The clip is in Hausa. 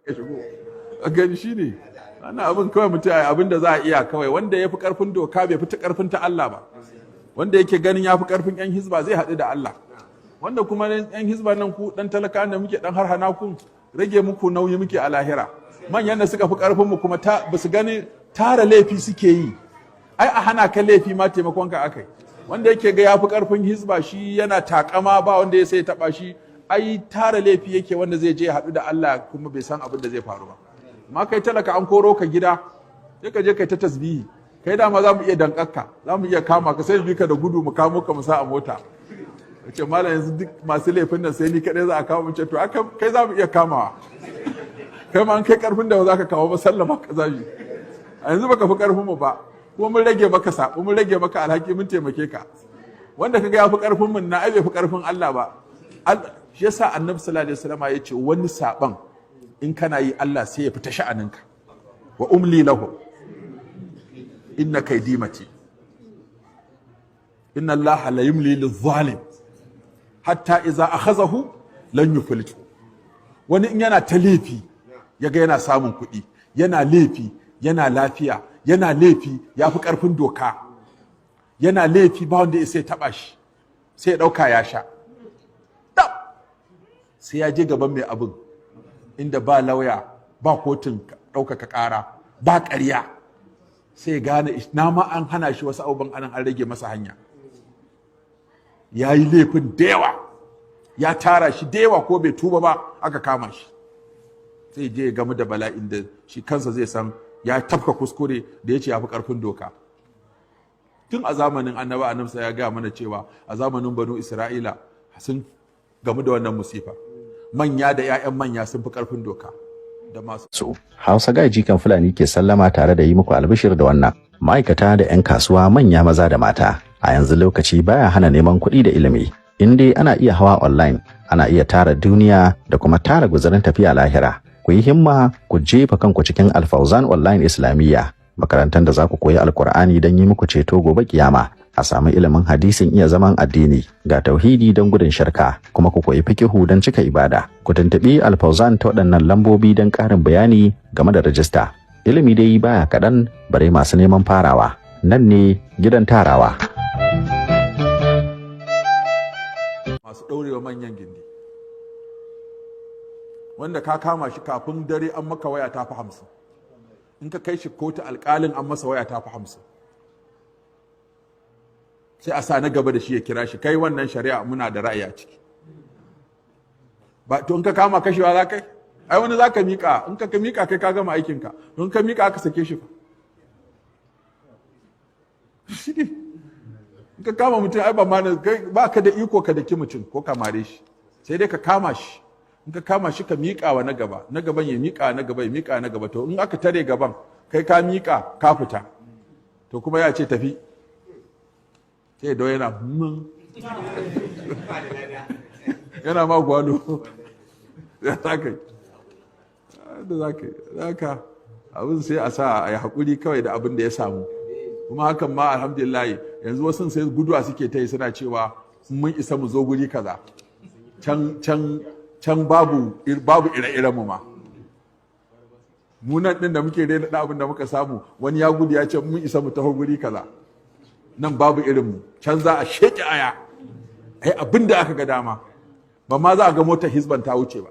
ka shigo a gani shi ne ana abin kawai mutum abin da za a iya kawai wanda ya fi karfin doka bai fi ta karfin ta Allah ba wanda yake ganin ya fi karfin yan hizba zai haɗu da Allah wanda kuma yan hizba nan ku dan talaka da muke dan harhana ku rage muku nauyi muke a lahira manyan da suka fi karfin mu kuma ba su gani tara laifi suke yi ai a hana ka laifi ma taimakon ka akai wanda yake ga ya fi karfin hizba shi yana takama ba wanda ya sai taba shi ai tara laifi yake wanda zai je haɗu da Allah kuma bai san abin da zai faru ba amma kai talaka an koro ka gida sai ka je kai ta tasbihi kai dama za mu iya dankakka za mu iya kama ka sai ka da gudu mu kamo ka mu sa a mota ce malam yanzu duk masu laifin nan sai ni kadai za a kawo mu ce to kai za mu iya kamawa kai ma an kai karfin da za ka kawo ba sallama ka zabi a yanzu baka fi karfin mu ba kuma mun rage maka sabo mun rage maka alhaki mun taimake ka wanda kaga ya fi karfin mun na ai bai fi karfin Allah ba shi yasa annabi sallallahu alaihi wasallam ya ce wani saban in kana yi Allah sai ya fita sha'aninka wa umli lahu inna kaydi mati inna Allah la yumli lidh-dhalim hatta idza akhazahu lan yuflitu wani in yana ta laifi yaga yana samun kuɗi yana laifi yana lafiya yana laifi ya fi ƙarfin doka yana laifi ba wanda ya sai taɓa shi sai ya ɗauka ya sha sai ya je gaban mai abin inda ba lauya ba kotun ɗaukaka ƙara ba ƙarya sai ya gane na ma an hana shi wasu abubuwan anan an rage masa hanya ya yi laifin da yawa ya tara shi da yawa ko bai tuba ba aka kama shi sai je ya gamu da bala'in da shi kansa zai san ya tafka kuskure da ya ce ya fi ƙarfin doka tun a zamanin annabsa ya gaya mana cewa a zamanin banu isra'ila sun gamu da wannan musifa manya da 'ya'yan manya sun fi ƙarfin doka da masu Hausa Gaji kan Fulani ke sallama tare da yi muku albishir da wannan ma'aikata da 'yan kasuwa manya maza da mata a yanzu lokaci baya hana neman kuɗi da ilimi in dai ana iya hawa online ana iya tara duniya da kuma tara guzarin tafiya lahira ku yi himma ku jefa kanku cikin Alfauzan Online Islamiyya makarantar da za ku koyi Alkur'ani don yi muku ceto gobe kiyama a samu ilimin hadisin iya zaman addini ga tauhidi don gudun shirka kuma ku koyi fikihu don cika ibada ku tuntuɓi Alfauzan ta waɗannan lambobi don ƙarin bayani game da rajista ilimi dai baya kaɗan bare masu neman farawa nan ne gidan tarawa masu ɗaurewa manyan gindi wanda ka kama shi kafin dare an maka waya ta fi 50 in ka kai shi kotu alƙalin an masa waya ta fi 50 sai a sa na gaba da shi ya kira shi kai wannan shari'a muna da ra'ayi a ciki ba to in ka kama kashewa za kai ai wani za ka miƙa in ka miƙa kai ka gama aikinka in ka miƙa aka sake shi fa shi ne in ka kama mutum ai ba ka da iko ka daki mutum ko ka mare shi sai dai ka kama shi in ka kama shi ka miƙa wa na gaban ya miƙa na gaba ya miƙa na gaba to in aka tare gaban kai ka miƙa ka fita to kuma ya ce tafi sai da yana yana ma gwalo ya za ka yi da za ka abin sai a sa a yi haƙuri kawai da abin da ya samu kuma hakan ma alhamdulillah yanzu wasu sai guduwa suke ta yi suna cewa mun isa mu zo guri kaza can babu ire-iren mu ma munan din da muke rena da abin da muka samu wani ya gudu ya ce mun isa mu taho guri kaza nan babu irin mu can za a sheke aya ai abin da aka ga dama ba ma za a ga motar hizban ta wuce ba